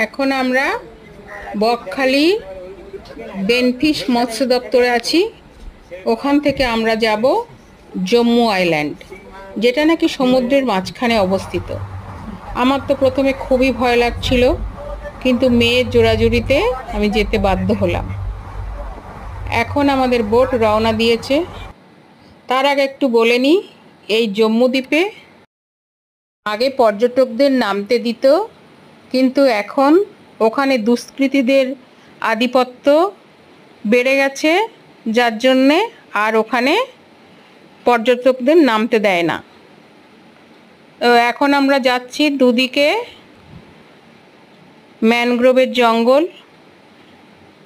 এখন আমরা বকখালি বেনফিশ মৎস্য দপ্তরে আছি। ওখান থেকে আমরা যাব জম্মু আইল্যান্ড, যেটা নাকি সমুদ্রের মাঝখানে অবস্থিত। আমার তো প্রথমে খুবই ভয় লাগছিল, কিন্তু মেয়ের জোরাজুরিতে আমি যেতে বাধ্য হলাম। এখন আমাদের বোট রওনা দিয়েছে। তার আগে একটু বলে নিই, এই জম্মু দ্বীপে আগে পর্যটকদের নামতে দিত, কিন্তু এখন ওখানে দুষ্কৃতীদের আধিপত্য বেড়ে গেছে, যার জন্যে আর ওখানে পর্যটকদের নামতে দেয় না। তো এখন আমরা যাচ্ছি, দুদিকে ম্যানগ্রোভের জঙ্গল।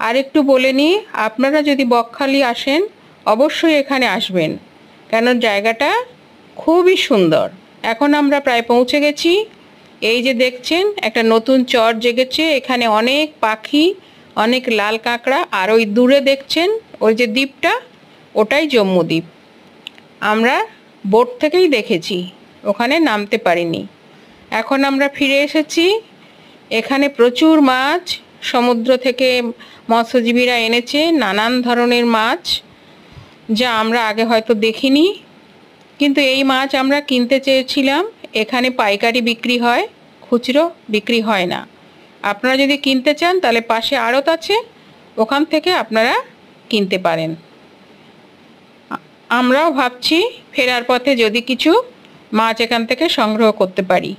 আর একটু বলে নিই, আপনারা যদি বকখালি আসেন অবশ্যই এখানে আসবেন, কেন জায়গাটা খুবই সুন্দর। এখন আমরা প্রায় পৌঁছে গেছি। এই যে দেখছেন, একটা নতুন চর জেগেছে, এখানে অনেক পাখি, অনেক লাল কাঁকড়া। আর ওই দূরে দেখছেন ওই যে দ্বীপটা, ওটাই জম্মু দ্বীপ। আমরা বোট থেকেই দেখেছি, ওখানে নামতে পারিনি। এখন আমরা ফিরে এসেছি। এখানে প্রচুর মাছ সমুদ্র থেকে মৎস্যজীবীরা এনেছে, নানান ধরনের মাছ, যা আমরা আগে হয়তো দেখিনি। কিন্তু এই মাছ আমরা কিনতে চেয়েছিলাম। এখানে পাইকারি বিক্রি হয়, খুচরো বিক্রি হয় না। আপনারা যদি কিনতে চান তাহলে পাশে আড়ত আছে, ওখান থেকে আপনারা কিনতে পারেন। আমরাও ভাবছি ফেরার পথে যদি কিছু মাছ এখান থেকে সংগ্রহ করতে পারি।